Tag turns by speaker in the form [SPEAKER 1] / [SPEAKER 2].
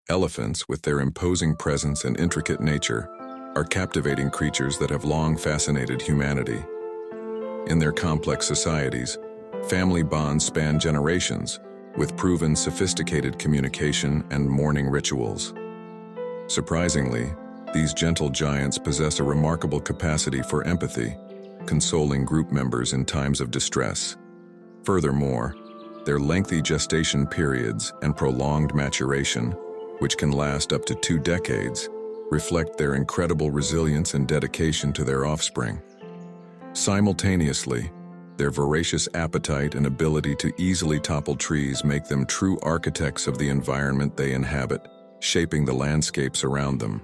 [SPEAKER 1] Elephants, with their imposing presence and intricate nature, are captivating creatures that have long fascinated humanity. In their complex societies, family bonds span generations, with proven sophisticated communication and mourning rituals. Surprisingly, these gentle giants possess a remarkable capacity for empathy, consoling group members in times of distress. Furthermore, their lengthy gestation periods and prolonged maturation, which can last up to 2 decades, reflect their incredible resilience and dedication to their offspring. Simultaneously, their voracious appetite and ability to easily topple trees make them true architects of the environment they inhabit, shaping the landscapes around them.